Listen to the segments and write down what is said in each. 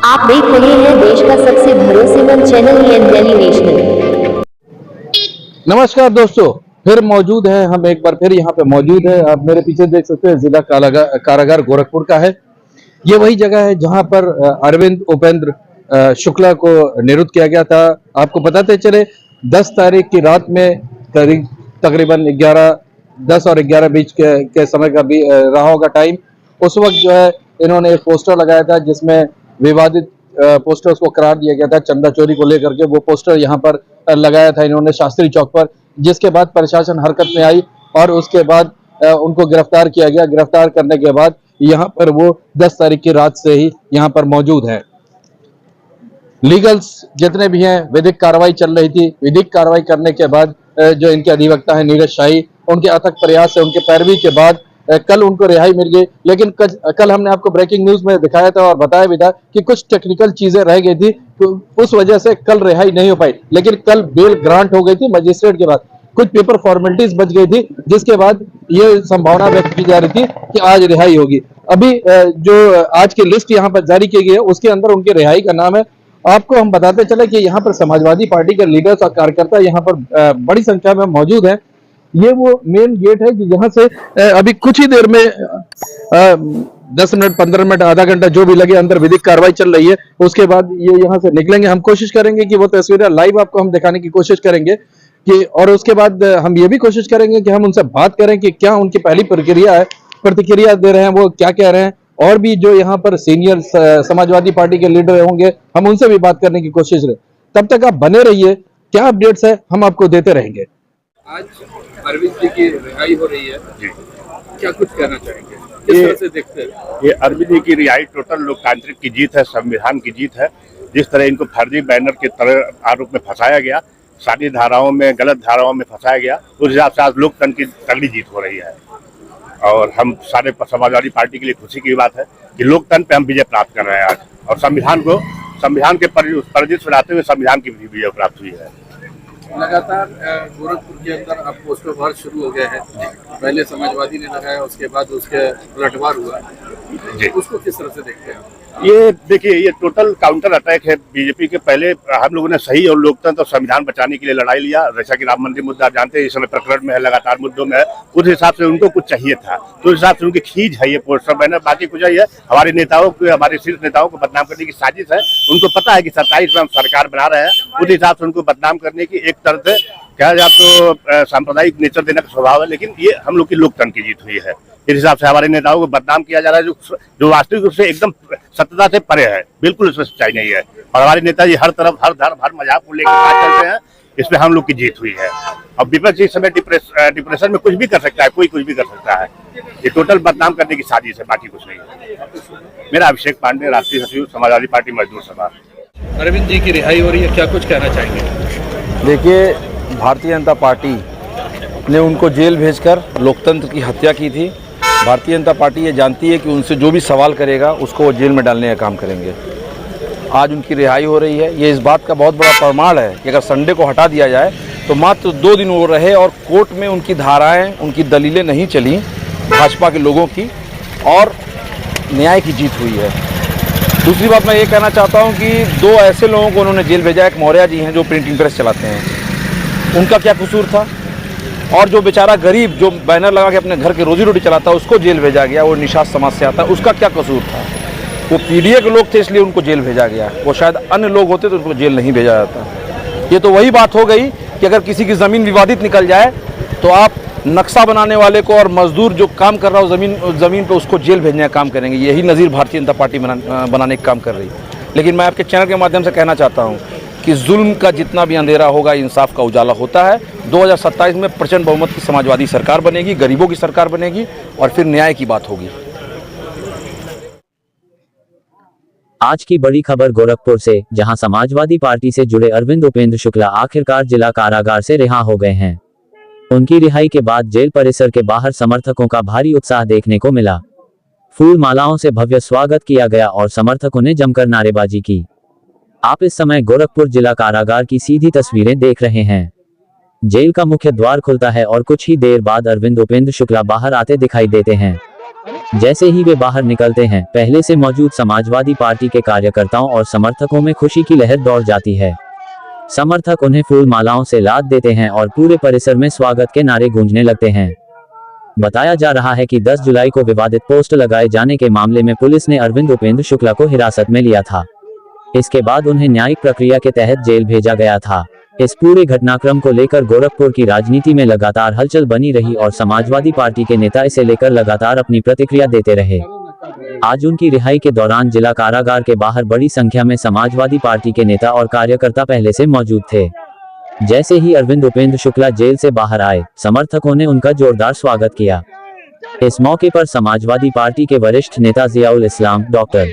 आप देख रहे हैं देश का सबसे भरोसेमंद चैनल दिल्ली नेशनल। नमस्कार दोस्तों, फिर मौजूद है हम एक बार फिर यहाँ पे मौजूद है। आप मेरे पीछे देख सकते हैं जिला कारागार गोरखपुर का है। ये वही जगह है जहाँ पर अरविंद उपेंद्र शुक्ला को निरुद्ध किया गया था। आपको बताते चले 10 तारीख की रात में तकरीबन 10 और 11 बीच के समय का भी रहा होगा टाइम। उस वक्त जो है इन्होंने एक पोस्टर लगाया था जिसमें विवादित पोस्टर्स को करार दिया गया था चंदा चोरी को लेकर के। वो पोस्टर यहाँ पर लगाया था इन्होंने शास्त्री चौक पर, जिसके बाद प्रशासन हरकत में आई और उसके बाद उनको गिरफ्तार किया गया। गिरफ्तार करने के बाद यहाँ पर वो 10 तारीख की रात से ही यहाँ पर मौजूद है। लीगल्स जितने भी हैं, विधिक कार्रवाई चल रही थी। विधिक कार्रवाई करने के बाद जो इनके अधिवक्ता हैं नीरज शाही, उनके अथक प्रयास से, उनके पैरवी के बाद कल उनको रिहाई मिल गई। लेकिन कल हमने आपको ब्रेकिंग न्यूज में दिखाया था और बताया भी था कि कुछ टेक्निकल चीजें रह गई थी, तो उस वजह से कल रिहाई नहीं हो पाई। लेकिन कल बेल ग्रांट हो गई थी मजिस्ट्रेट के बाद, कुछ पेपर फॉर्मेलिटीज बच गई थी, जिसके बाद ये संभावना व्यक्त की जा रही थी कि आज रिहाई होगी। अभी जो आज की लिस्ट यहाँ पर जारी की गई है उसके अंदर उनकी रिहाई का नाम है। आपको हम बताते चले कि यहाँ पर समाजवादी पार्टी के लीडर्स और कार्यकर्ता यहाँ पर बड़ी संख्या में मौजूद हैं। ये वो मेन गेट है कि जहां से अभी कुछ ही देर में 10 मिनट, 15 मिनट, आधा घंटा जो भी लगे, अंदर विधिक कार्रवाई चल रही है। उसके बाद ये यहाँ से निकलेंगे। हम कोशिश करेंगे कि वो तस्वीरें लाइव आपको हम दिखाने की कोशिश करेंगे कि, और उसके बाद हम ये भी कोशिश करेंगे कि हम उनसे बात करें कि क्या उनकी पहली प्रतिक्रिया दे रहे हैं, वो क्या कह रहे हैं। और भी जो यहाँ पर सीनियर समाजवादी पार्टी के लीडर होंगे, हम उनसे भी बात करने की कोशिश करें। तब तक आप बने रहिए, क्या अपडेट्स है हम आपको देते रहेंगे। आज अरविंद जी की रिहाई हो रही है जी, क्या कुछ कहना चाहेंगे, किस तरह से देखते हैं? ये अरविंद जी की रिहाई टोटल लोकतांत्रिक की जीत है, संविधान की जीत है। जिस तरह इनको फर्जी बैनर के तरह आरोप में फंसाया गया, सारी धाराओं में, गलत धाराओं में फंसाया गया, उस हिसाब से आज लोकतंत्र की तगड़ी जीत हो रही है। और हम सारे समाजवादी पार्टी के लिए खुशी की बात है कि लोकतंत्र पे हम विजय प्राप्त कर रहे हैं आज, और संविधान के परिधि से लाते हुए संविधान की विजय प्राप्त हुई है। लगातार गोरखपुर के अंदर अब पोस्टर वार शुरू हो गए हैं। पहले समाजवादी ने लगाया, उसके बाद उसके पलटवार हुआ जी, उसको किस तरह से देखते हैं? ये देखिए, ये टोटल काउंटर अटैक है बीजेपी के। पहले हम लोगों ने सही और लोकतंत्र और संविधान बचाने के लिए लड़ाई लिया। जैसा कि राम मंदिर मुद्दा आप जानते हैं, इस समय प्रकरण में है, लगातार मुद्दों में है। उस हिसाब से उनको कुछ चाहिए था, तो उस हिसाब से उनकी खींच है ये पोस्टर बैनर। बाकी कुछ है हमारे नेताओं को, हमारे शीर्ष नेताओं को बदनाम करने की साजिश है। उनको पता है कि 27 में हम सरकार बना रहे हैं, उस हिसाब से उनको बदनाम करने की एक तरह से कहा जाए तो सांप्रदायिक नेचर देने का स्वभाव है। लेकिन ये हम लोग की लोकतंत्र की जीत हुई है। इस हिसाब से हमारे नेताओं को बदनाम किया जा रहा है, जो वास्तविक रूप से एकदम सत्यता से परे है, बिल्कुल इसमें सच्चाई नहीं है। और हमारे नेताजी हर तरफ, हर धर्म, हर मजाक को लेकर बात चलते हैं, इसमें हम लोग की जीत हुई है। और विपक्ष इस समय डिप्रेशन में कुछ भी कर सकता है, कोई कुछ भी कर सकता है। ये टोटल बदनाम करने की साजिश है, बाकी कुछ नहीं है। मेरा अभिषेक पांडे, राष्ट्रीय सचिव, समाजवादी पार्टी मजदूर सभा। अरविंद जी की रिहाई हो रही है, क्या कुछ कहना चाहेंगे? देखिए, भारतीय जनता पार्टी ने उनको जेल भेजकर लोकतंत्र की हत्या की थी। भारतीय जनता पार्टी ये जानती है कि उनसे जो भी सवाल करेगा उसको वो जेल में डालने का काम करेंगे। आज उनकी रिहाई हो रही है। ये इस बात का बहुत बड़ा प्रमाण है कि अगर संडे को हटा दिया जाए तो मात्र 2 दिन वो रहे और कोर्ट में उनकी धाराएं, उनकी दलीलें नहीं चली भाजपा के लोगों की, और न्याय की जीत हुई है। दूसरी बात मैं ये कहना चाहता हूँ कि 2 ऐसे लोगों को उन्होंने जेल भेजा। एक मौर्य जी हैं जो प्रिंटिंग प्रेस चलाते हैं, उनका क्या कसूर था? और जो बेचारा गरीब जो बैनर लगा के अपने घर की रोजी रोटी चलाता है, उसको जेल भेजा गया। वो निषाद समाज से आता है, उसका क्या कसूर था? वो पीडीए के लोग थे इसलिए उनको जेल भेजा गया। वो शायद अन्य लोग होते तो उनको जेल नहीं भेजा जाता। ये तो वही बात हो गई कि अगर किसी की ज़मीन विवादित निकल जाए तो आप नक्शा बनाने वाले को और मजदूर जो काम कर रहा हो ज़मीन पे, उसको जेल भेजने का काम करेंगे। यही नज़ीर भारतीय जनता पार्टी बनाने का काम कर रही है। लेकिन मैं आपके चैनल के माध्यम से कहना चाहता हूँ कि जुल्म का जितना भी अंधेरा होगा, इंसाफ का उजाला होता है। 2027 में प्रचंड बहुमत की समाजवादी सरकार बनेगी, गरीबों की सरकार बनेगी, और फिर न्याय की बात होगी। आज की बड़ी खबर गोरखपुर से, जहां समाजवादी पार्टी से जुड़े अरविंद उपेंद्र शुक्ला आखिरकार जिला कारागार से रिहा हो गए हैं। उनकी रिहाई के बाद जेल परिसर के बाहर समर्थकों का भारी उत्साह देखने को मिला। फूल मालाओं से भव्य स्वागत किया गया और समर्थकों ने जमकर नारेबाजी की। आप इस समय गोरखपुर जिला कारागार की सीधी तस्वीरें देख रहे हैं। जेल का मुख्य द्वार खुलता है और कुछ ही देर बाद अरविंद उपेंद्र शुक्ला बाहर आते दिखाई देते हैं। जैसे ही वे बाहर निकलते हैं, पहले से मौजूद समाजवादी पार्टी के कार्यकर्ताओं और समर्थकों में खुशी की लहर दौड़ जाती है। समर्थक उन्हें फूल मालाओं से लाद देते हैं और पूरे परिसर में स्वागत के नारे गूंजने लगते हैं। बताया जा रहा है कि 10 जुलाई को विवादित पोस्ट लगाए जाने के मामले में पुलिस ने अरविंद उपेंद्र शुक्ला को हिरासत में लिया था। इसके बाद उन्हें न्यायिक प्रक्रिया के तहत जेल भेजा गया था। इस पूरे घटनाक्रम को लेकर गोरखपुर की राजनीति में लगातार हलचल बनी रही और समाजवादी पार्टी के नेता इसे लेकर लगातार अपनी प्रतिक्रिया देते रहे। आज उनकी रिहाई के दौरान जिला कारागार के बाहर बड़ी संख्या में समाजवादी पार्टी के नेता और कार्यकर्ता पहले से मौजूद थे। जैसे ही अरविंद उपेंद्र शुक्ला जेल से बाहर आए, समर्थकों ने उनका जोरदार स्वागत किया। इस मौके पर समाजवादी पार्टी के वरिष्ठ नेता जियाउल इस्लाम, डॉक्टर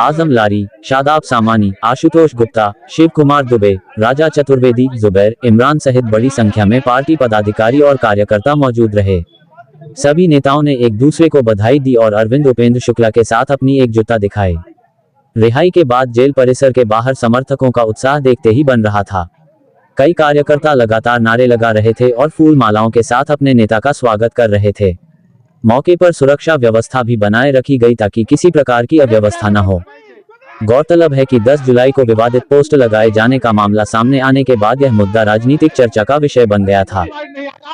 आजम लारी, शादाब सामानी, आशुतोष गुप्ता, शिव कुमार दुबे, राजा चतुर्वेदी, जुबैर, इमरान सहित बड़ी संख्या में पार्टी पदाधिकारी और कार्यकर्ता मौजूद रहे। सभी नेताओं ने एक दूसरे को बधाई दी और अरविंद उपेंद्र शुक्ला के साथ अपनी एकजुटता दिखाई। रिहाई के बाद जेल परिसर के बाहर समर्थकों का उत्साह देखते ही बन रहा था। कई कार्यकर्ता लगातार नारे लगा रहे थे और फूल मालाओं के साथ अपने नेता का स्वागत कर रहे थे। मौके पर सुरक्षा व्यवस्था भी बनाए रखी गई ताकि किसी प्रकार की अव्यवस्था न हो। गौरतलब है कि 10 जुलाई को विवादित पोस्ट लगाए जाने का मामला सामने आने के बाद यह मुद्दा राजनीतिक चर्चा का विषय बन गया था।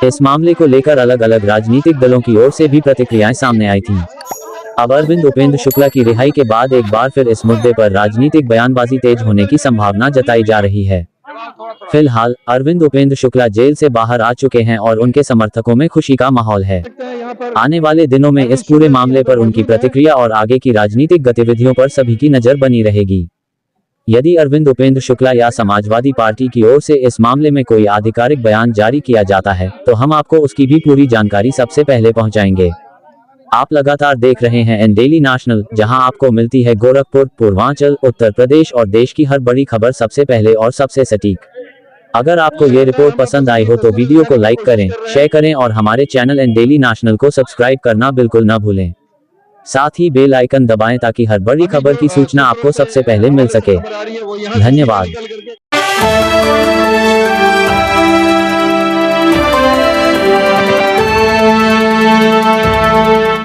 इस मामले को लेकर अलग अलग राजनीतिक दलों की ओर से भी प्रतिक्रियाएं सामने आई थीं। अब अरविंद उपेंद्र शुक्ला की रिहाई के बाद एक बार फिर इस मुद्दे पर राजनीतिक बयानबाजी तेज होने की संभावना जताई जा रही है। फिलहाल अरविंद उपेंद्र शुक्ला जेल से बाहर आ चुके हैं और उनके समर्थकों में खुशी का माहौल है। आने वाले दिनों में इस पूरे मामले पर उनकी प्रतिक्रिया और आगे की राजनीतिक गतिविधियों पर सभी की नजर बनी रहेगी। यदि अरविंद उपेंद्र शुक्ला या समाजवादी पार्टी की ओर से इस मामले में कोई आधिकारिक बयान जारी किया जाता है तो हम आपको उसकी भी पूरी जानकारी सबसे पहले पहुंचाएंगे। आप लगातार देख रहे हैं एन डेली नेशनल, जहां आपको मिलती है गोरखपुर, पूर्वांचल, उत्तर प्रदेश और देश की हर बड़ी खबर सबसे पहले और सबसे सटीक। अगर आपको ये रिपोर्ट पसंद आई हो तो वीडियो को लाइक करें, शेयर करें और हमारे चैनल एन डेली नेशनल को सब्सक्राइब करना बिल्कुल न भूलें। साथ ही बेल आइकन दबाएं ताकि हर बड़ी खबर की सूचना आपको सबसे पहले मिल सके। धन्यवाद।